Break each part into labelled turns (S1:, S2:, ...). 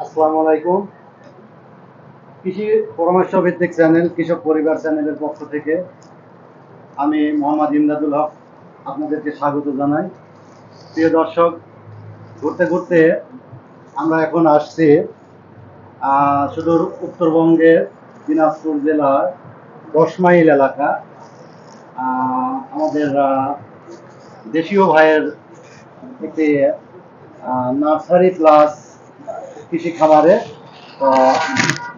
S1: আসসালামু আলাইকুম। কৃষি পরামর্শ ভিত্তিক চ্যানেল কৃষক পরিবার চ্যানেলের পক্ষ থেকে আমি মোহাম্মদ ইমদাদুল হক আপনাদেরকে স্বাগত জানাই। প্রিয় দর্শক, ঘুরতে ঘুরতে আমরা এখন আসছি সুদূর উত্তরবঙ্গের দিনাজপুর জেলার 10 মাইল এলাকা। আমাদের দেশীয় ভাইয়ের একটি নার্সারি প্লাস কৃষি খামারে। তো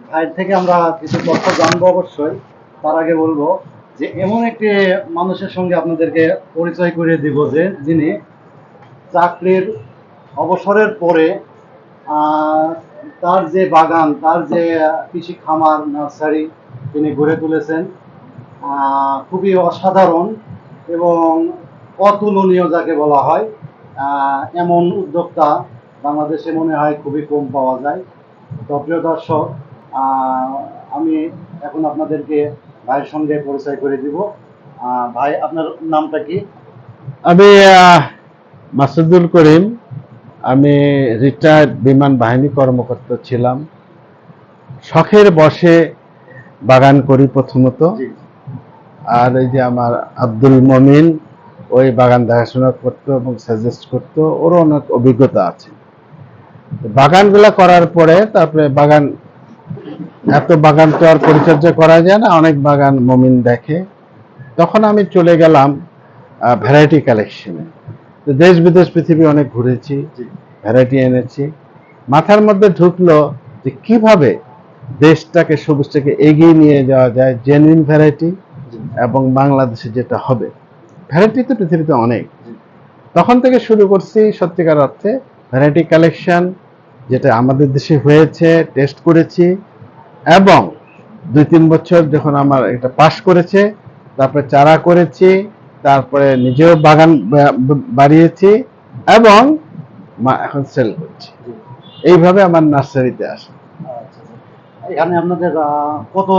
S1: ভাইয়ের থেকে আমরা কিছু তথ্য জানবো অবশ্যই। তার আগে বলবো যে এমন একটি মানুষের সঙ্গে আপনাদেরকে পরিচয় করিয়ে দিব যে যিনি চাকরির অবসরের পরে তার যে বাগান, তার যে কৃষি খামার, নার্সারি তিনি গড়ে তুলেছেন। খুবই অসাধারণ এবং অতুলনীয় যাকে বলা হয়, এমন উদ্যোক্তা বাংলাদেশে মনে হয় খুবই কম পাওয়া যায়। তো প্রিয় দর্শক, আমি এখন আপনাদেরকে ভাইয়ের সঙ্গে পরিচয় করে দিব। ভাই, আপনার নামটা কি?
S2: আমি মাসুদুল করিম। আমি রিটায়ার্ড বিমান বাহিনী কর্মকর্তা ছিলাম। শখের বসে বাগান করি প্রথমত। আর এই যে আমার আব্দুল মমিন, ওই বাগান দেখাশোনা করতো এবং সাজেস্ট করতো, ওরও অনেক অভিজ্ঞতা আছে। বাগানগুলা করার পরে তারপরে এত বাগান তো আর পরিচর্যা করা যায় না, অনেক বাগান মমিন দেখে। তখন আমি চলে গেলাম ভ্যারাইটি কালেকশনে। দেশ বিদেশ পৃথিবী অনেক ঘুরেছি, ভ্যারাইটি এনেছি। মাথার মধ্যে ঢুকলো যে কিভাবে দেশটাকে, সবুজটাকে এগিয়ে নিয়ে যাওয়া যায় জেনুইন ভ্যারাইটি এবং বাংলাদেশে যেটা হবে। ভ্যারাইটি তো পৃথিবীতে অনেক। তখন থেকে শুরু করছি সত্যিকার অর্থে ভ্যারাইটি কালেকশন, যেটা আমাদের দেশে হয়েছে, টেস্ট করেছি এবং 2-3 বছর যখন আমার এটা পাস করেছে, তারপরে চারা করেছি, তারপরে নিজেও বাগান বাড়িয়েছি এবং এখন সেল করছি। এইভাবে আমার নার্সারিতে আসে।
S1: এখানে আপনাদের কত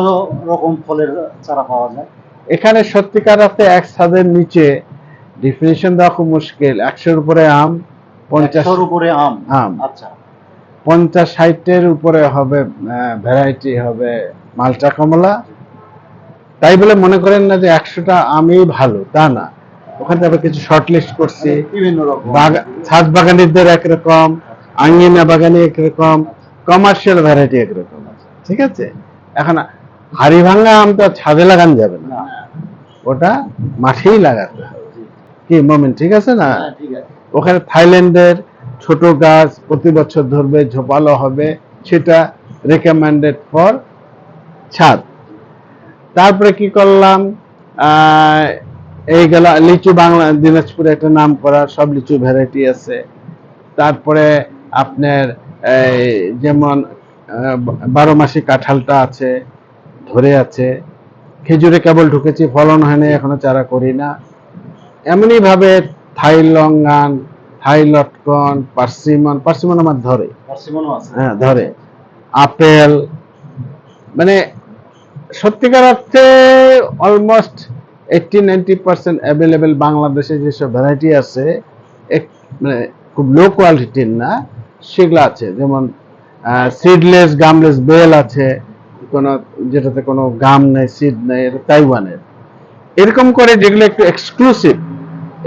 S1: রকম ফলের চারা পাওয়া যায়?
S2: এখানে সত্যিকার অর্থে এক ছাদের নিচে ডিফিনিশন দেওয়া খুব মুশকিল। 100-এর উপরে আম,
S1: 50-এর উপরে আম।
S2: আচ্ছা, 50-60-এর উপরে হবে ভ্যারাইটি, হবে মালটা কমলা। তাই বলে মনে করেন না যে 100টা আমি ভালো, তা না। ওখানে আবার কিছু শর্ট লিস্ট করছি।
S1: বিভিন্ন রকম
S2: ছাদ বাগানিদের একরকম, আঙ্গিনা বাগানি একরকম, কমার্শিয়াল ভ্যারাইটি একরকম। ঠিক আছে। এখন হাড়ি ভাঙা আম তো ছাদে লাগানো যাবে না, ওটা মাঠেই লাগাতে হবে। কি মমিন, ঠিক আছে না? ওখানে থাইল্যান্ডের ছোট গাছ প্রতি বছর ধরবে, ঝোপালো হবে, সেটা রেকমেন্ডেড ফর ছাদ। তারপরে কি করলাম, এই গেল লিচু। বাংলা দিনাজপুরে একটা নাম করা সব লিচু ভ্যারাইটি আছে। তারপরে আপনার যেমন 12 মাসি কাঁঠালটা আছে, ধরে আছে। খেজুরে কেবল ঢুকেছি, ফলন হয়নি, এখনো চারা করি না। এমনই ভাবে থাই লঙ্গান, থাই লটকন, পার্সিমন আমার ধরে, হ্যাঁ ধরে, আপেল। মানে সত্যিকার অর্থে অলমোস্ট 80-90% অ্যাভেলেবেল বাংলাদেশে যেসব ভ্যারাইটি আছে, মানে খুব লো কোয়ালিটির না, সেগুলো আছে। যেমন সিডলেস গামলেস বেল আছে, কোনো যেটাতে কোনো গাম নেই, সিড নেই, এটা তাইওয়ানের। এরকম করে যেগুলো একটু এক্সক্লুসিভ,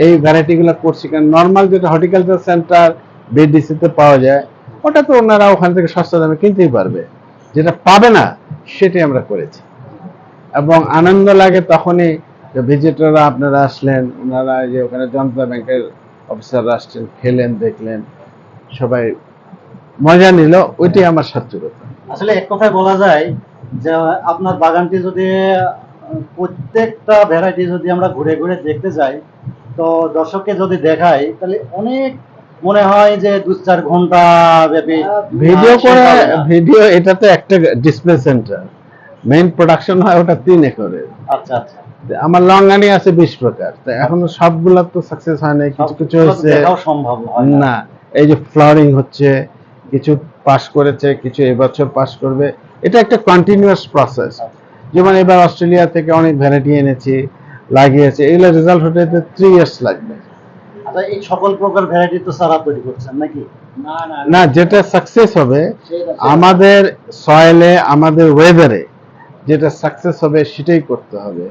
S2: এই ভ্যারাইটিগুলো করছি। কারণ নর্মাল যেটা হর্টিকালচার সেন্টার বিডিসিতে পাওয়া যায়, ওটা তো ওনারা ওখান থেকে সস্তা দামে কিনতেই পারবে। যেটা পাবে না সেটাই আমরা করেছি। এবং আনন্দ লাগে তখনই ভিজিটররা, আপনারা আসলেন, ওনারা যে ওখানে জনতা ব্যাংকের অফিসাররা আসছেন, খেলেন, দেখলেন, সবাই মজা নিল, ওইটাই আমার সার্থকতা।
S1: আসলে এক কথায় বলা যায় যে আপনার বাগানটি যদি প্রত্যেকটা ভ্যারাইটি যদি আমরা ঘুরে ঘুরে দেখতে যাই, তো দর্শককে যদি দেখাই, তাহলে অনেক মনে হয় যে 2-4 ঘন্টা ব্যাপী
S2: ভিডিও করে। ভিডিও এটা তো একটা ডিসপ্লে সেন্টার, মেইন প্রোডাকশন হয় ওটা 3 একরের।
S1: আচ্ছা আচ্ছা।
S2: আমার লঙ্গানি আছে 20 প্রকার। তো এখনো সবগুলা তো সাকসেস হয় নাই, কিছু কিছু হচ্ছে
S1: সম্ভব
S2: না। এই যে ফ্লাওয়ারিং হচ্ছে, কিছু পাস করেছে, কিছু এবছর পাস করবে। এটা একটা কন্টিনিউয়াস প্রসেস। যেমন এবার অস্ট্রেলিয়া থেকে অনেক ভ্যারাইটি এনেছি, লাগিয়েছে, এগুলো রেজাল্ট হতে 3 ইয়ার্স লাগবে।
S1: আচ্ছা, এই সকল প্রকার ভ্যারাইটি তো চারা তৈরি করছেন নাকি?
S2: না, যেটা সাকসেস হবে
S1: সেটা
S2: আমাদের সয়েলে, আমাদের ওয়েদারে যেটা সাকসেস হবে সেটাই করতে হবে।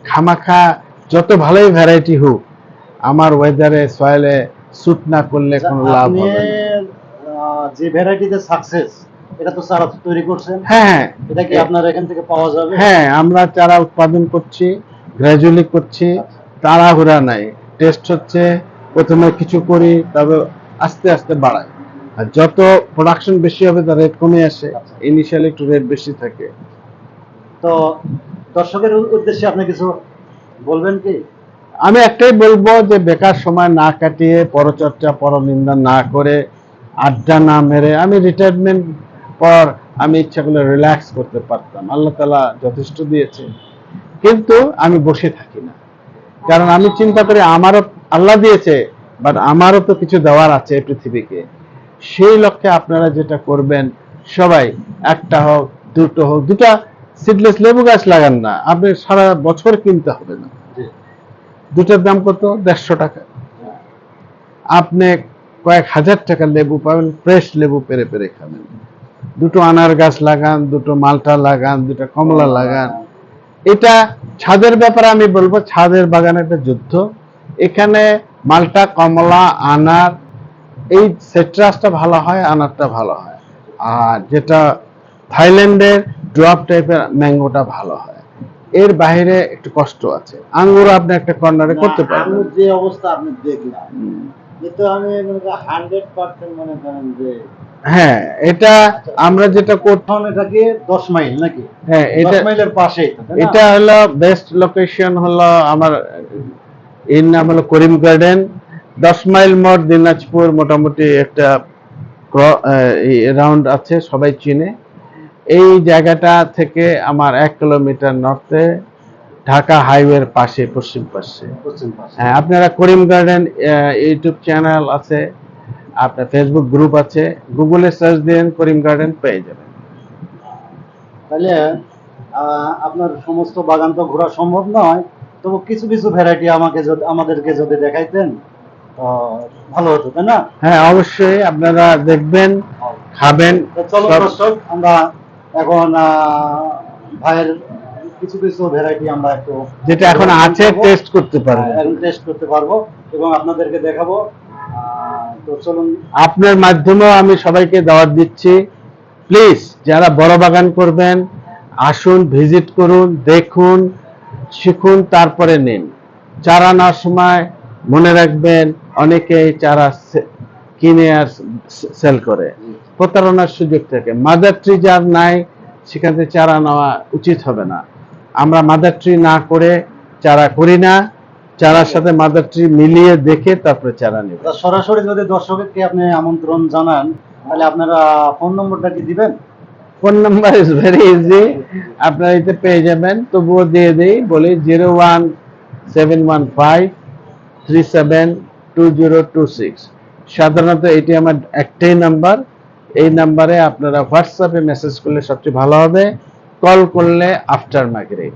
S2: খামাখা যত ভালোই ভ্যারাইটি হোক, আমার ওয়েদারে সয়েলে স্যুট না করলে
S1: আচ্ছা,
S2: কোনো লাভ
S1: আপনি
S2: হবে না।
S1: যে ভ্যারাইটিতে সাকসেস, এটা তো চারা তৈরি করছেন,
S2: হ্যাঁ,
S1: এটা কি আপনার এখান থেকে পাওয়া যাবে?
S2: হ্যাঁ, আমরা চারা উৎপাদন করছি, গ্র্যাজুয়ালি করছি,
S1: আচ্ছা।
S2: তাড়াহুড়া নাই। টেস্ট হচ্ছে, প্রথমে কিছু করি, তবে আস্তে আস্তে বাড়াই। আর যত প্রোডাকশন বেশি হবে তার রেট কমে আসে,
S1: আচ্ছা।
S2: ইনিশিয়ালি একটু রেট বেশি থাকে।
S1: তো দর্শকের উদ্দেশ্যে আপনি কিছু বলবেন কি?
S2: আমি একটাই বলবো যে বেকার সময় না কাটিয়ে, পরচর্চা পরনিন্দা না করে, আড্ডা না মেরে, আমি রিটায়ারমেন্ট পর আমি ইচ্ছা করলে রিল্যাক্স করতে পারতাম, আল্লাহ তাআলা যথেষ্ট দিয়েছে, কিন্তু আমি বসে থাকি না। কারণ আমি চিন্তা করি আমারও আল্লাহ দিয়েছে, বাট আমারও তো কিছু দেওয়ার আছে এই পৃথিবীকে। সেই লক্ষ্যে আপনারা যেটা করবেন, সবাই একটা হোক, দুটো হোক, দুটা সিডলেস লেবু গাছ লাগান না, আপনি সারা বছর কিনতে হবে না।
S1: জি।
S2: দুটার দাম কত? 150 টাকা। আপনি কয়েক হাজার টাকার লেবু পাবেন, ফ্রেশ লেবু পেরে পেরে খাবেন। দুটো আনার গাছ লাগান, দুটো মালটা লাগান, দুটো কমলা লাগান। এটা ছাদের ব্যাপারে আমি বলবো, ছাদের বাগান একটা যুদ্ধ। এখানে মালটা, কমলা, আনার, এই সিট্রাসটা ভালো হয়, আনারটা ভালো হয়। আর যেটা থাইল্যান্ডের ড্রপ টাইপের ম্যাঙ্গোটা ভালো হয়। এর বাইরে একটু কষ্ট আছে। আঙ্গুর আপনি একটা কর্নারে করতে পারবেন।
S1: আঙুর যে অবস্থা আপনি দেখলাম, কিন্তু আমি মনে করি 100% মনে করেন যে
S2: হ্যাঁ, এটা আমরা যেটা করতে,
S1: এখন এটা কি 10 মাইল নাকি?
S2: হ্যাঁ,
S1: 10
S2: এটা
S1: মাইলের পাশেই তো, তাই না?
S2: এটা হলো বেস্ট লোকেশন, হলো আমার এর নাম হলো করিম গার্ডেন। 10 মাইল মোড়, দিনাজপুর, মোটামুটি একটা রাউন্ড আছে, সবাই চিনে। এই জায়গাটা থেকে আমার 1 কিলোমিটার নর্থে, ঢাকা হাইওয়ের পাশে, পশ্চিম পাশে।
S1: পশ্চিম পাশে।
S2: হ্যাঁ, আপনারা করিম গার্ডেন ইউটিউব চ্যানেল আছে, আপনার ফেসবুক গ্রুপ আছে, গুগলে সার্চ দিন করিম গার্ডেন পেয়ে যাবেন।
S1: তাহলে আপনার সমস্ত বাগান তো ঘোরা সম্ভব নয়, তবু কিছু কিছু ভ্যারাইটি আমাদেরকে যদি দেখাইতেন তো ভালো হতো, তাই না?
S2: হ্যাঁ, অবশ্যই আপনারা দেখবেন, খাবেন।
S1: তো চলো
S2: সব
S1: দর্শক, আমরা এখন ভাইয়ের কিছু কিছু ভ্যারাইটি আমরা একটু
S2: যেটা এখন আছে টেস্ট করতে পারবেন।
S1: এখন টেস্ট করতে পারবো এবং আপনাদেরকে দেখাবো। তো চলুন।
S2: আপনার মাধ্যমেও আমি সবাইকে দাওয়াত দিচ্ছি, প্লিজ যারা বড় বাগান করবেন, আসুন, ভিজিট করুন, দেখুন, শিখুন, তারপরে নিন। চারা নেওয়ার সময় মনে রাখবেন, অনেকেই চারা কিনে আর সেল করে, প্রতারণার সুযোগ থাকে। মাদার ট্রি যার নাই, সেখান থেকে চারা নেওয়া উচিত হবে না। আমরা মাদার ট্রি না করে চারা করি না, চারার সাথে মাদার ট্রি মিলিয়ে দেখে তারপরে চারা নেব।
S1: সরাসরি যদি দর্শককে আপনি আমন্ত্রণ জানান, তাহলে আপনারা ফোন নম্বরটা কি দিবেন?
S2: Phone number is very easy, আপনারা এতে পেয়ে যাবেন, তবুও দিয়ে দিই, বলি 01715372026। সাধারণত এটি আমার একটাই নাম্বার। এই নাম্বারে আপনারা হোয়াটসঅ্যাপে মেসেজ করলে সবচেয়ে ভালো হবে, কল করলে আফটার মাগরিব,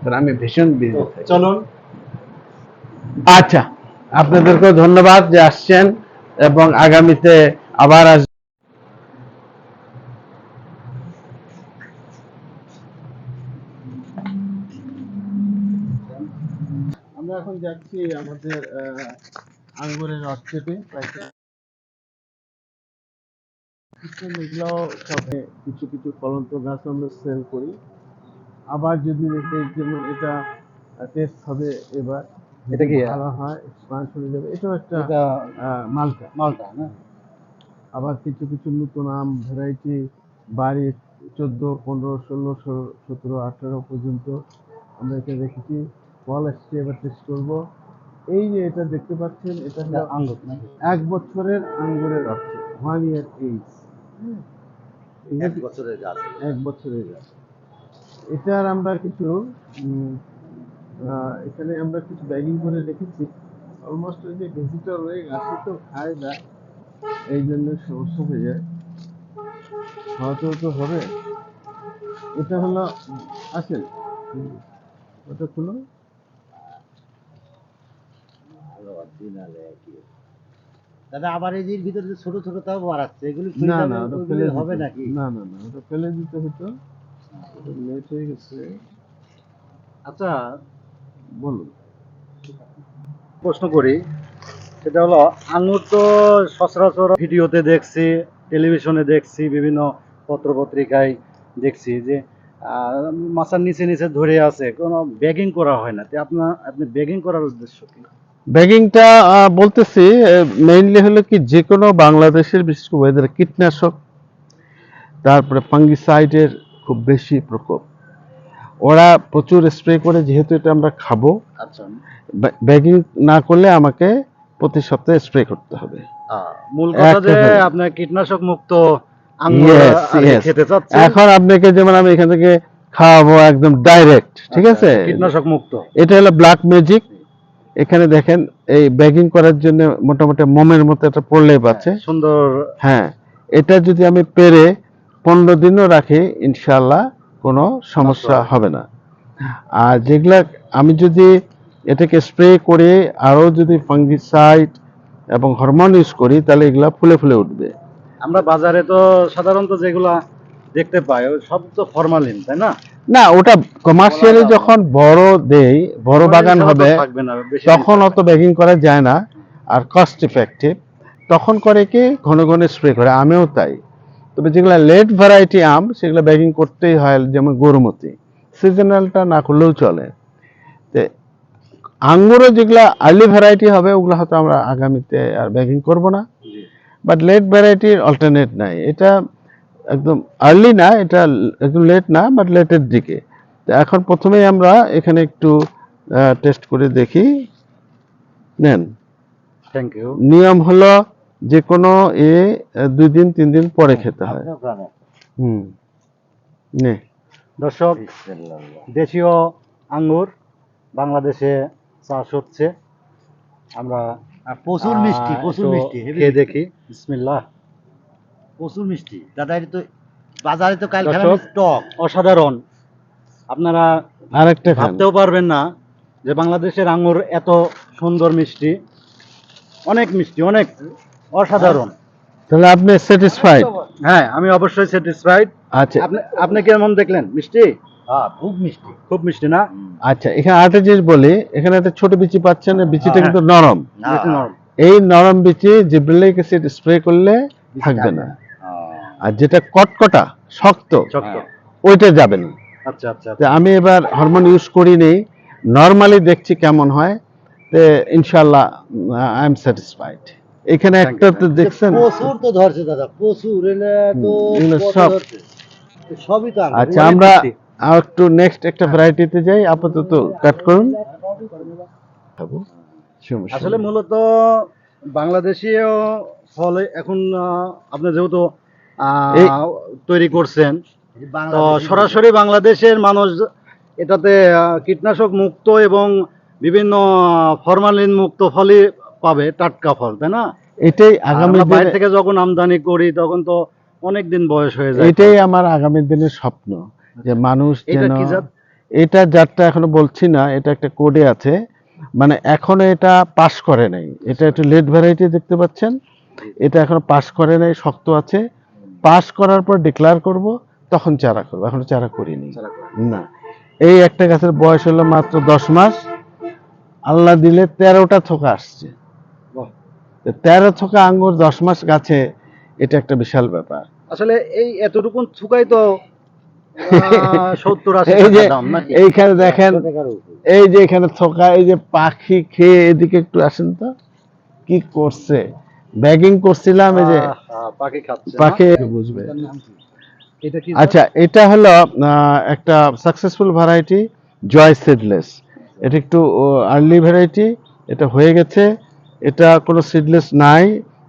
S2: কারণ আমি ভীষণ বিজি থাকি।
S1: চলুন।
S2: আচ্ছা, আপনাদেরকেও ধন্যবাদ যে আসছেন, এবং আগামীতে আবার আসবেন। আমরা এখন যাচ্ছি আমাদের আঙ্গুরের অর্চেটে, এগুলো সবে কিছু কিছু ফলন্ত গাছ আমরা সেল করি। আবার যদি দেখে, যেমন এটা টেস্ট হবে এবার,
S1: এটা কি
S2: ভালো হয়, এক্সপান্স হয়ে যাবে। এটাও একটা
S1: এটা
S2: মালটা।
S1: মালটা না?
S2: আবার কিছু কিছু নতুন আম ভ্যারাইটি বাড়ি 14, 15, 16, 17, 18 পর্যন্ত আমরা এটা রেখেছি। ফল আসছে, এবার টেস্ট করবো। এই যে এটা দেখতে পাচ্ছেন, এটা হলো
S1: আঙ্গুর নাকি?
S2: 1 বছরের আঙ্গুরের রস, 1 year age।
S1: 1 বছরের গাছ।
S2: 1 বছরের গাছ। এটার আমরা কিছু এখানে আমরা কিছু ব্যাগিং করে রেখেছি। অলমোস্ট ওই যে ভিজিটর হয়ে গাছে তো খায় না, এই জন্য সমস্যা হয়ে যায়, হয়তো তো হবে। এটা হলো, আসেন, ওটা খুলো।
S3: দাদা আবার এই যে এর ভিতরে যে ছোট ছোট তাও বাড়াচ্ছে, এগুলো
S2: না না ওটা ফেলে
S3: হবে
S2: দিতে-
S3: নাকি?
S2: না না না ওটা ফেলে দিতে হতো, লেট হয়ে গেছে।
S1: আচ্ছা,
S2: বলুন।
S1: প্রশ্ন করি, সেটা হলো আঙ্গুর তো সচরাচর ভিডিওতে দেখছি, টেলিভিশনে দেখছি, বিভিন্ন পত্রপত্রিকায় দেখছি যে মাছার নিচে নিচে ধরে আছে, কোনো ব্যাগিং করা হয় না। আপনি ব্যাগিং করার উদ্দেশ্য কি?
S2: ব্যাগিংটা বলতেছি মেইনলি হলো কি, যে কোনো বাংলাদেশের বিশেষ করে ওয়েদার কীটনাশক, তারপরে ফাঙ্গিসাইডের খুব বেশি প্রকোপ, ওরা প্রচুর স্প্রে করে, যেহেতু এটা আমরা খাবো,
S1: আচ্ছা,
S2: ব্যাগিং না করলে আমাকে প্রতি সপ্তাহে স্প্রে করতে হবে।
S1: মূল কথা যে
S2: একেবারে।
S1: আপনার কীটনাশক মুক্ত আঙ্গুর
S2: Yes,
S1: আর কি
S2: yes.
S1: খেতে চাচ্ছেন,
S2: এখন আপনাকে যেমন আমি এখান থেকে খাওয়াবো একদম ডাইরেক্ট, ঠিক
S1: আচ্ছা,
S2: আছে?
S1: কীটনাশক মুক্ত।
S2: এটা হলো ব্ল্যাক ম্যাজিক। এখানে দেখেন এই ব্যাগিং করার জন্য মোটামুটি মোমের মতো একটা প্রলেপ আছে।
S1: সুন্দর।
S2: হ্যাঁ, এটা যদি আমি পেরে 15 দিনও রাখি, ইনশাআল্লাহ কোনো সমস্যা হবে না। আর যেগুলা আমি যদি এটাকে স্প্রে করে আরো যদি ফাঙ্গিসাইড এবং হরমোন ইউজ করি, তাহলে এগুলা ফুলে ফুলে উঠবে।
S1: আমরা বাজারে তো সাধারণত যেগুলা দেখতে পাই ওই সব তো ফরমালিন, তাই না?
S2: না, ওটা কমার্শিয়ালি যখন বড় দেই, বড় বাগান
S1: ফরমালিন ছাড়া তো
S2: হবে,
S1: থাকবে না, বেশি
S2: তখন
S1: দিন
S2: অত ব্যাগিং করা যায় না, আর কস্ট ইফেক্টিভ। তখন করে কি ঘন ঘন স্প্রে করে, আমিও তাই। তবে যেগুলো লেট ভ্যারাইটি আম, সেগুলো ব্যাগিং করতেই হয়, যেমন গরুমতি, সিজনালটা না করলেও চলে। তো আঙ্গুরও যেগুলা আর্লি ভ্যারাইটি হবে, ওগুলো হয়তো আমরা আগামীতে আর ব্যাগিং করব না।
S1: জি।
S2: বাট লেট ভ্যারাইটির অল্টারনেট নাই, এটা একদম আর্লি না, এটা একদম লেট না, বাট লেটের দিকে। তো এখন প্রথমেই আমরা এখানে একটু টেস্ট করে দেখি। নেন।
S1: Thank you.
S2: নিয়ম হলো যে কোনো 2 দিন 3 দিন পরে খেতে হয়।
S3: আপনার গ্রামে।
S2: হুম, নে।
S1: দর্শক, দেশীয় আঙ্গুর বাংলাদেশে চাষ হচ্ছে, আমরা
S3: আর প্রচুর মিষ্টি, প্রচুর
S1: একটু
S3: মিষ্টি, heavy
S1: খেয়ে
S3: মিষ্টি।
S1: দেখি। বিসমিল্লাহ।
S3: প্রচুর মিষ্টি দাদা, এটা তো বাজারে তো কাল
S1: দর্শক,
S3: খেলাম স্টক।
S1: অসাধারণ। আপনারা
S2: আরেকটা খান।
S1: ভাবতেও পারবেন না যে বাংলাদেশের আঙ্গুর এত সুন্দর মিষ্টি, অনেক মিষ্টি, অনেক অসাধারণ।
S2: তাহলে আপনি স্যাটিসফাইড?
S1: হ্যাঁ, আমি অবশ্যই স্যাটিসফাইড।
S2: আচ্ছা
S1: আপনি কেমন দেখলেন? মিষ্টি?
S3: হ্যাঁ, খুব মিষ্টি।
S1: খুব মিষ্টি না?
S2: আচ্ছা, এখানে আরেকটা জিনিস বলি, এখানে একটা ছোট বিচি পাচ্ছেন, এই বিচিটা
S1: হ্যাঁ।
S2: কিন্তু নরম।
S1: বেশি নরম।
S2: এই নরম বিচি জিব্রেলিক অ্যাসিড স্প্রে করলে থাকবে না, আর যেটা কটকটা শক্ত,
S1: শক্ত।
S2: ওইটা যাবে না।
S1: আচ্ছা আচ্ছা
S2: তো আমি এবার হরমোন ইউজ করিনি, নর্মালি দেখছি কেমন হয়, তো ইনশাআল্লাহ আই এম স্যাটিসফাইড। এখানে
S1: Thank
S2: একটা
S1: you,
S2: তো দেখছেন।
S3: প্রচুর তো ধরছে দাদা, প্রচুর। এলে তো
S2: এগুলো
S3: কত
S2: সব।
S3: ধরছে? সবই তো আঙ্গুর।
S2: আচ্ছা,
S1: অনেক
S2: আমরা
S1: মিষ্টি।
S2: আর একটু নেক্সট একটা ভ্যারাইটিতে যাই, আপাতত কাট করুন। খাবো। সমস্যা
S1: আসলে
S2: নেই।
S1: মূলত বাংলাদেশীয় ফলে এখন আপনি যেহেতু
S2: এই-
S1: তৈরি করছেন,
S3: এই
S1: তো
S3: বাংলাদেশি
S1: সরাসরি বাংলাদেশের মানুষ এটাতে কীটনাশক মুক্ত এবং বিভিন্ন ফরমালিন মুক্ত ফলই পাবে, টাটকা ফল, তাই না?
S2: এটাই
S1: আর
S2: আগামী
S1: আমরা বাইরে
S2: দিনে,
S1: থেকে যখন আমদানি করি তখন তো অনেক দিন বয়স হয়ে যায়।
S2: এটাই আমার আগামী দিনের স্বপ্ন, যে মানুষ
S1: এটা
S2: যেন,
S1: কি জাত?
S2: এটা জাতটা এখনো বলছি না, এটা একটা কোডে আছে, মানে এখনো এটা পাস করে নাই। এটা একটু লেট ভ্যারাইটি দেখতে পাচ্ছেন, এটা এখনো পাস করে নাই, শক্ত আছে। পাস করার পর ডিক্লেয়ার করব, তখন চারা করবো, এখনো চারা করিনি না। এই একটা গাছের বয়স হলো মাত্র 10 মাস, আল্লাহ দিলে 13টা থোকা আসছে।
S1: বাহ।
S2: তো 13 থোকা আঙ্গুর 10 মাস গাছে, এটা একটা বিশাল ব্যাপার।
S1: আসলে এই এতটুকুন থুকাই তো 70-80
S2: এই যে
S1: টাকা দাম নাকি?
S2: এইখানে দেখেন,
S3: 100 টাকার উপরে।
S2: এই যে এখানে থোকা, এই যে পাখি খেয়ে, এদিকে একটু আসেন তো, কি করছে, ব্যাগিং করছিলাম, এই যে
S1: পাখি খাচ্ছে না?
S2: পাখি বুঝবে।
S1: এটার নাম কি? এটা কি?
S2: আচ্ছা, এটা হলো একটা সাকসেসফুল ভ্যারাইটি, জয় সিডলেস। এটা একটু আর্লি ভ্যারাইটি, এটা হয়ে গেছে। এটা কোনো সিডলেস নাই,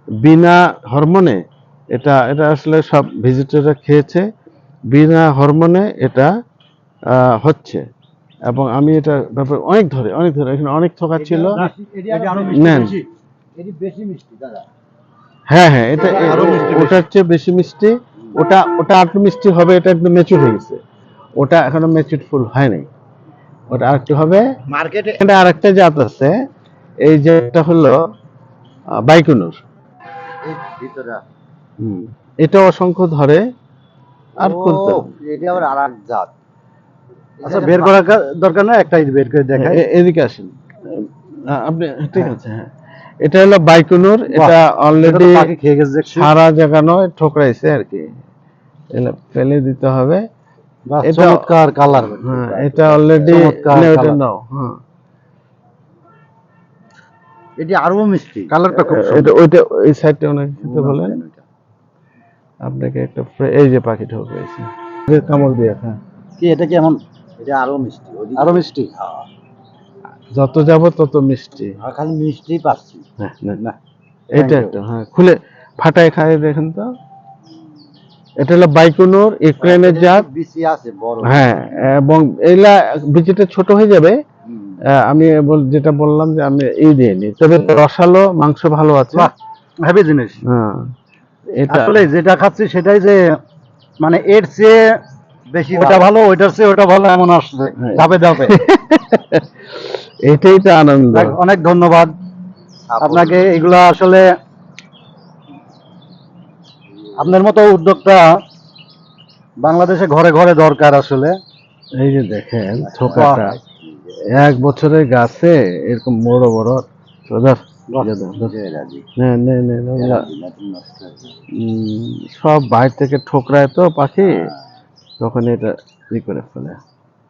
S2: বিনা হরমোনে। এটা এটা আসলে সব ভিজিটররা খেয়েছে, বিনা হরমোনে এটা হচ্ছে। এবং আমি এটা ব্যাপারে অনেক ধরে এখানে অনেক থোকা ছিল।
S3: এটি আরো
S2: নেন।
S3: মিষ্টি, এটি বেশি মিষ্টি দাদা।
S2: হ্যাঁ হ্যাঁ, এটা
S1: এটা আরো মিষ্টি বেশি।
S2: ওটার চেয়ে বেশি মিষ্টি। ওটা ওটা আরেকটু মিষ্টি হবে, এটা একদম ম্যাচিউর হয়ে গেছে, ওটা এখনো ম্যাচিউর ফুল হয়নি, ওটা আরেকটু হবে।
S3: মার্কেটে
S2: এখানে আরেকটা জাত আছে, এই জাতটা হলো বাইকুনুর।
S3: ভিতরে
S2: এটা অসংখ্য ধরে আর খুলতে হবে।
S3: এটা আবার আর এক জাত।
S1: আচ্ছা, বের করার দরকার না, একটাই বের করে দেখাই।
S2: এদিকে আসেন আপনি, ঠিক আছে। হ্যাঁ, এটা হলো বাইকুনুর। এটা অলরেডি
S1: পাখি খেয়ে গেছে দেখছি।
S2: সারা জায়গা নয়, ঠোকরাইছে আর কি, এটা ফেলে দিতে হবে।
S1: বাহ,
S2: এটা
S1: চমৎকার কালার।
S2: হ্যাঁ, এটা অলরেডি
S1: চমৎকার
S2: ওটা
S1: colour।
S2: নাও। হ্যাঁ,
S3: এটি আরো মিষ্টি।
S1: কালারটা খুব
S2: এটা
S1: সুন্দর।
S2: ওইটা এই সাইডটা অনেক খেতে বলেন আপনাকে একটা এই যে পাখি ঠোকরাইছে, কামড় দিয়ে। হ্যাঁ,
S3: কি এটা কি এমন? এটা আরো মিষ্টি।
S1: আরো মিষ্টি।
S2: যত যাব তত মিষ্টি।
S3: আর খালি মিষ্টি পাচ্ছি।
S2: হ্যাঁ, না
S1: না,
S2: এটা
S1: thank you।
S2: একটা, হ্যাঁ, খুলে ফাটায় খায় দেখেন তো। এটা হলো বাইকুনুর, ইউক্রেনের জাত।
S3: বিচি আছে বড়।
S2: হ্যাঁ, এবং এইলা বিচিটা ছোট হয়ে যাবে।
S3: হুম।
S2: আমি যেটা বললাম যে আমি এই দিইনি, তবে রসালো, মাংস ভালো আছে।
S1: বাহ, হেভি জিনিস।
S2: হ্যাঁ, এটা
S1: আসলে যেটা খাচ্ছি সেটাই যে মানে এর চেয়ে
S3: বেশি
S1: ওটা ভালো, ওইটার চেয়ে ওটা ভালো এমন আসছে
S2: হ্যাঁ।
S1: ধাপে ধাপে।
S2: এটাই তো আনন্দ।
S1: যাক, অনেক ধন্যবাদ আপনাকে। এগুলা আসলে আপনার মতো উদ্যোক্তা বাংলাদেশে ঘরে ঘরে দরকার আসলে।
S2: এই যে দেখেন থোকাটা, 1 বছরের গাছে এরকম বড় বড়। ধর,
S1: বাহ।
S2: ইয়ে ধর, ধর। নে, নে, নে, নে, ওগুলা, সব বাইরে থেকে ঠোকরায় তো পাখি, তখন এটা ই করে ফেলে।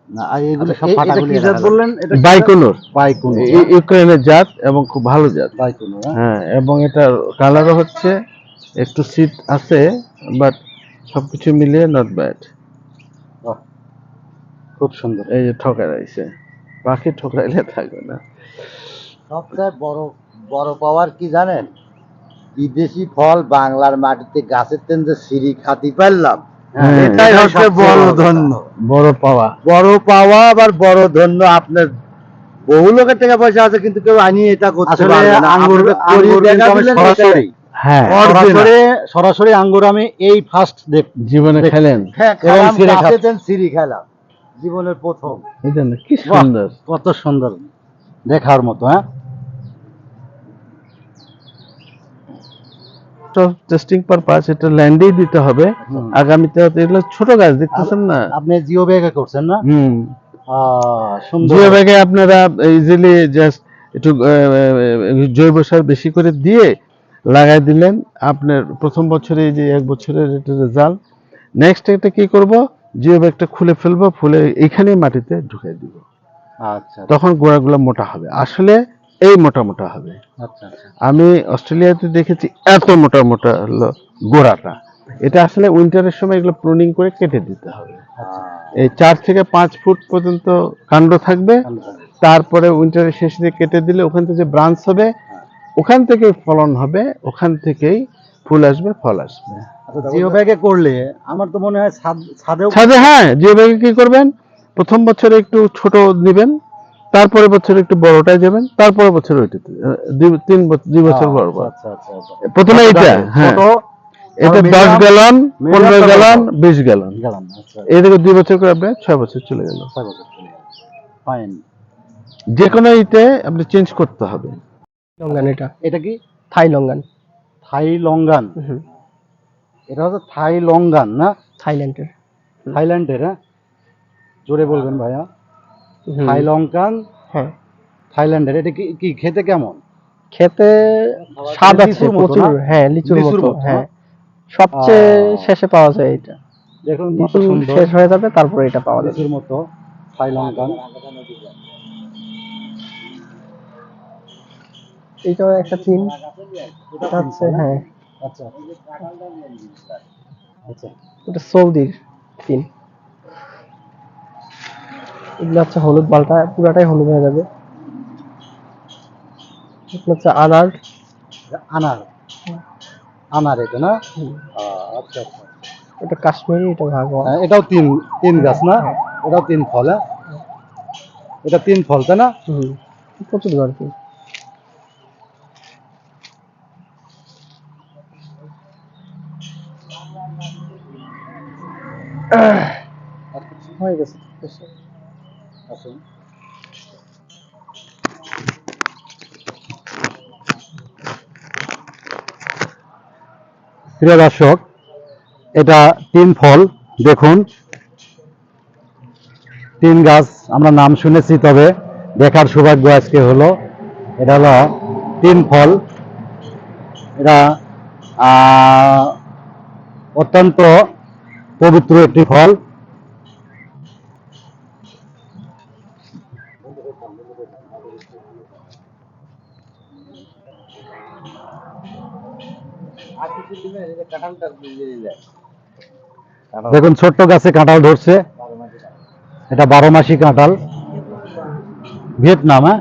S3: না, আর এগুলো সব
S1: এটা
S3: ফাটাগুলি
S1: কি জাত বললেন? এটা
S2: বাইকুনুর,
S1: বাইকুনুর।
S2: ইউক্রেনের জাত এবং খুব ভালো জাত।
S1: বাইকুনুর, হ্যাঁ?
S2: হ্যাঁ, এবং এটার কালারও হচ্ছে একটু শীত আছে, বাট সবকিছু মিলিয়ে নট ব্যাড।
S1: বাহ, খুব সুন্দর।
S2: এই যে ঠকাইছে, পাখি ঠকরাইলে থাকবে না।
S3: সবচেয়ে বড় বড় পাওয়ার কি জানেন? বিদেশি ফল বাংলার মাটিতে গাছের তেন যে সিঁড়ি খাতি পারলাম,
S2: হ্যাঁ,
S3: এটাই হচ্ছে বড় ধন্য।
S2: বড় পাওয়া।
S3: বড় পাওয়া আবার বড় ধন্য। আপনার বহু লোকের টাকা পয়সা আছে কিন্তু কেউ আনি এটা করতে
S1: আসলে
S3: পারবে না।
S1: আঙ্গুর
S3: আপনি তো করিয়ে
S1: আঙ্গুর
S3: দেখা
S1: কিন্তু আমি
S3: দিলেন
S1: সরাসরি
S3: এটাই।
S2: হ্যাঁ,
S1: সরাসরি সরাসরি আঙ্গুর আমি এই ফার্স্ট
S2: জীবনে খেলেন
S3: হ্যাঁ,
S1: এবং
S3: খেলাম,
S1: ছিঁড়ে
S3: গাছে
S1: খাচ্ছি।
S3: তেন সিঁড়ি খেলাম জীবনের প্রথম।
S2: এটা না, কি
S1: বাহ,
S2: সুন্দর।
S1: কত সুন্দর দেখার মতো। হ্যাঁ,
S2: টেস্টিং পারপাস, এটা ল্যান্ডেই দিতে হবে।
S1: হুম।
S2: আগামীতে হয়তো এগুলো ছোট গাছ দেখতেছেন না।
S1: আপনি জিও ব্যাগে করছেন না?
S2: হুম,
S1: সুন্দর।
S2: জিও ব্যাগে আপনারা ইজিলি জাস্ট একটু জৈব সার বেশি করে দিয়ে লাগাই দিলেন, আপনার প্রথম বছরে এই যে 1 বছরের এটা রেজাল্ট। নেক্সট এটা কি করব, জিও ব্যাগটা খুলে ফেলবো, ফুলে এইখানেই মাটিতে ঢুকিয়ে দিব।
S1: আচ্ছা,
S2: তখন গোড়াগুলো মোটা হবে, আসলে এই মোটা মোটা হবে।
S1: আচ্ছা, আচ্ছা।
S2: আমি অস্ট্রেলিয়াতে দেখেছি এত মোটা মোটা হলো গোড়াটা। এটা আসলে উইন্টারের সময় এগুলো প্রুনিং করে কেটে দিতে হবে। এই 4 থেকে 5 ফুট পর্যন্ত কাণ্ড থাকবে, তারপরে উইন্টারের শেষ দিকে কেটে দিলে ওখান থেকে যে ব্রাঞ্চ হবে, ওখান থেকে ফলন হবে, ওখান থেকেই ফুল আসবে, ফল আসবে।
S1: জিও ব্যাগে করলে আমার তো মনে হয় ছাদেও।
S2: ছাদে, হ্যাঁ, জিও ব্যাগে কি করবেন, প্রথম বছরে একটু ছোট নেবেন, তারপরে বছর একটু বড়টাই যাবেন, তারপরে বছর ওইটাতে 2 বছর পর পর।
S1: আচ্ছা, আচ্ছা, আচ্ছা।
S2: প্রথমে এটা, হ্যাঁ,
S1: ছোট,
S2: এটা 10 গ্যালন, 15 গ্যালন, 20 গ্যালন,
S1: গেলাম। আচ্ছা,
S2: এদিকে 2 বছর করে আপনার 6 বছর চলে গেল।
S1: 6 বছর। ফাইন।
S2: যে কোনো ইতে আপনি চেঞ্জ করতে হবে।
S4: লঙ্গান এটা
S1: এটা কি?
S4: থাই লঙ্গান।
S1: থাই লঙ্গান।
S4: হুম,
S1: এটা হচ্ছে থাই লঙ্গান না?
S4: থাইল্যান্ডের।
S1: থাইল্যান্ডের, হ্যাঁ? জোরে বলবেন ভাইয়া।
S4: হুম,
S1: থাই লঙ্কান,
S4: হ্যাঁ,
S1: থাইল্যান্ডের। এটা কি কি খেতে কেমন?
S4: খেতে স্বাদ আছে
S1: লিচুর মতো
S4: প্রচুর।
S1: না?
S4: হ্যাঁ, লিচুর
S1: লিচুর
S4: মতো।
S1: মতো,
S4: হ্যাঁ,
S1: না?
S4: সবচেয়ে
S1: আহ,
S4: শেষে পাওয়া যায় এটা।
S1: দেখুন কত
S4: লিচু
S1: সুন্দর।
S4: শেষ হয়ে যাবে, তারপরে এটা পাওয়া যাবে।
S1: লিচুর মতো থাই লঙ্কান।
S4: এইটাও একটা চিন। এটা হচ্ছে, হ্যাঁ,
S1: আচ্ছা, আচ্ছা।
S4: এটা সৌদির চিন। এগুলো হচ্ছে হলুদ, মালটা পুরাটাই হলুদ হয়ে যাবে। এটা হচ্ছে আনার।
S1: আনার, আনার এটা না?
S4: হুম,
S1: আচ্ছা, আচ্ছা।
S4: এটা কাশ্মীরি, এটা ভাগোয়া।
S1: এটাও তিন গাছ না? এটাও 3 ফল, হ্যাঁ? এটা 3 ফল তাই না?
S4: হুম, প্রচুর আর কি। হয়ে গেছে।
S1: আসুন।
S3: প্রিয় দর্শক, এটা তিন ফল দেখুন। তিন গাছ আমরা নাম শুনেছি, তবে দেখার সৌভাগ্য আজকে হলো। এটা হলো তিন ফল। এটা অত্যন্ত পবিত্র একটি ফল। দেখুন ছোট্ট গাছে কাঁঠাল ধরছে। এটা 12 মাসি কাঁঠাল, ভিয়েতনাম। হ্যাঁ,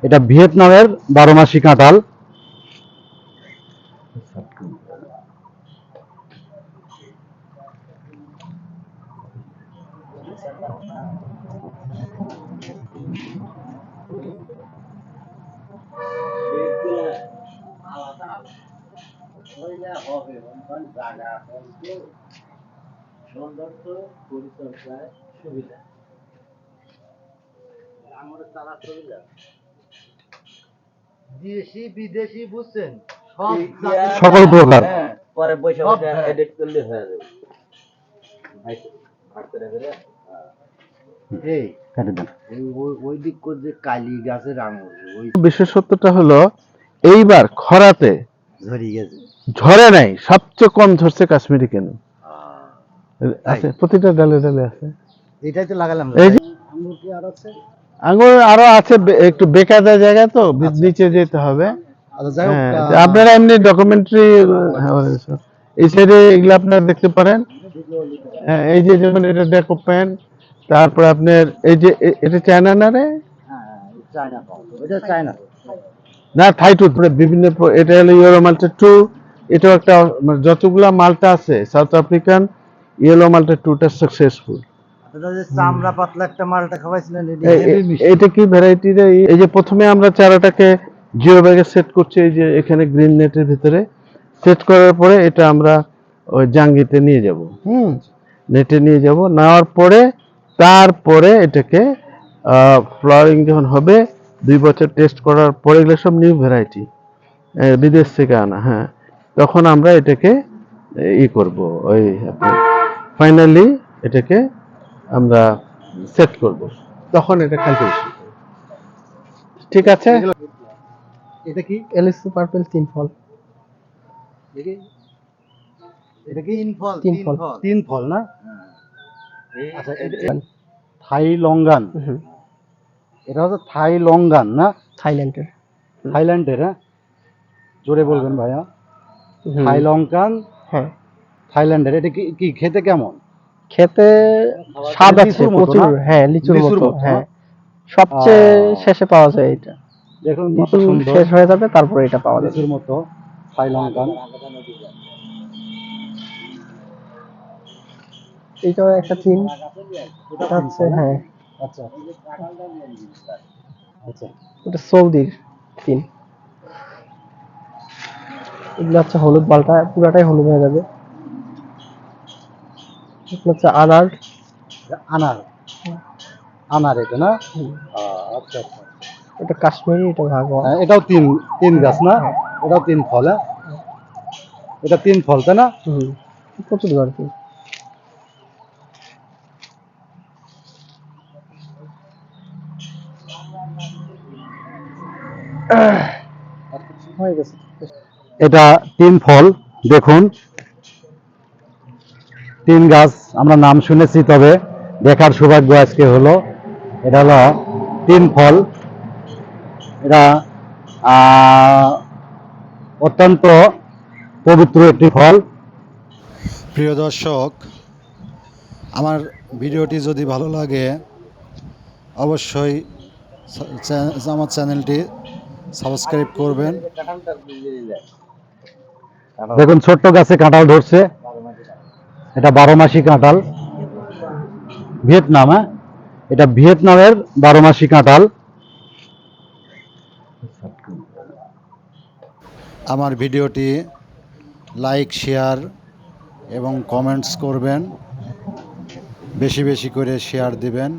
S3: এটা ভিয়েতনামের 12 মাসি কাঁঠাল।
S1: দেশি বিদেশি বুঝছেন, সব
S3: সকল প্রকার।
S4: পরে বসে
S1: সব
S4: বসে এডিট করলে হয়ে যাবে।
S1: এই
S3: কেটে দেন।
S1: ওই দিক যে কালি গাছের আঙুর ওই
S2: বিশেষত্বটা হলো এইবার খরাতে
S1: ঝরি গেছে।
S2: ঝরে নাই, সবচেয়ে কম ধরছে কাশ্মীরি কেন আছে, প্রতিটা ডালে ডালে আছে।
S1: এটাই তো লাগালাম।
S2: এই যে
S1: আঙুর কি আর আছে?
S2: আঙ্গুর আরো আছে, একটু বেকায়দা জায়গা তো, নিচে যেতে হবে।
S1: আচ্ছা, যাই হোক,
S2: হ্যাঁ, তো আপনারা এমনি ডকুমেন্টারি এই সাইডে এগুলো আপনারা দেখতে পারেন। হ্যাঁ, এই যে যেমন এটা ডেকোপেন, তারপর আপনার এই যে এটা চায়না না রে,
S1: চায়না পাওয়া এটা চায়না।
S2: না থাইটুথ, বিভিন্ন এটা হলো ইয়েলো মাল্টা 2। এটাও একটা, মানে যতগুলা মালটা আছে সাউথ আফ্রিকান ইয়েলো মাল্টা 2টা সাকসেসফুল।
S1: আপনারা যে চামড়া পাতলা একটা মালটা খাওয়াইছিলেন,
S2: এটা কি ভ্যারাইটি রে? এই যে প্রথমে আমরা চারাটাকে জিও ব্যাগে সেট করছি, এই যে এখানে গ্রিন নেটের ভিতরে সেট করার পরে এটা আমরা ওই জাঙ্গিতে নিয়ে যাব, নেটে নিয়ে যাব। নেওয়ার পরে তারপরে এটাকে ফ্লাওয়ারিং যখন হবে 2 বছর টেস্ট করার পরে, এগুলো সব নিউ ভ্যারাইটি বিদেশ থেকে আনা। হ্যাঁ, তখন আমরা এটাকে করব, ওই ফাইনালি এটাকে আমরা সেট করব, তখন এটা কালটিভেশন। ঠিক আছে।
S1: এটা কি
S4: এলএসসি পার্পল 3 ফল।
S1: এটা কি তিন ফল?
S4: তিন ফল।
S1: তিন ফল না? আচ্ছা, থাই লঙ্গান। এটা হচ্ছে থাই লঙ্গান না?
S4: থাইল্যান্ডের।
S1: থাইল্যান্ডের। হ্যাঁ, জোরে বলবেন ভাইয়া। থাই লঙ্কান,
S4: হ্যাঁ,
S1: থাইল্যান্ডের। এটা কি কি খেতে কেমন?
S4: খেতে স্বাদ আছে
S1: লিচুর মতো
S4: প্রচুর।
S1: না?
S4: হ্যাঁ, লিচুর
S1: লিচুর
S4: মতো।
S1: মতো,
S4: হ্যাঁ,
S1: না?
S4: সবচেয়ে শেষে পাওয়া যায় এটা।
S1: দেখুন কত
S4: লিচু
S1: সুন্দর,
S4: শেষ হয়ে যাবে, তারপরে এটা পাওয়া যাবে।
S1: লিচুর মতো থাই লঙ্কান।
S4: এইটাও একটা তিন। এটা হচ্ছে, হ্যাঁ,
S1: আচ্ছা আচ্ছা,
S4: এটা সৌদির তিন। এগুলো হচ্ছে হলুদ, মালটা পুরাটাই হলুদ হয়ে যাবে। এগুলো হচ্ছে আনার।
S1: আনার। আনার এটা না? আচ্ছা আচ্ছা।
S4: এটা কাশ্মীরি, এটা ভাগোয়া।
S1: হ্যাঁ, এটাও তিন তিন গাছ না? এটাও তিন ফল। হ্যাঁ, এটা তিন ফল তাই না?
S4: প্রচুর আর কি। হয়ে গেছে।
S3: এটা তিন ফল দেখুন। তিন গাছ আমরা নাম শুনেছি, তবে দেখার সৌভাগ্য আজকে হলো। এটা হলো তিন ফল। এটা অত্যন্ত পবিত্র একটি ফল।
S5: প্রিয় দর্শক, আমার ভিডিওটি যদি ভালো লাগে অবশ্যই আমার চ্যানেলটি সাবস্ক্রাইব করবেন।
S3: দেখুন ছোট্ট গাছে কাঁঠাল ধরছে। এটা 12 মাসি কাঁঠাল, ভিয়েতনাম। হ্যাঁ, এটা ভিয়েতনামের 12 মাসি কাঁঠাল।
S5: আমার ভিডিওটি লাইক, শেয়ার এবং কমেন্টস করবেন, বেশি বেশি করে শেয়ার দিবেন।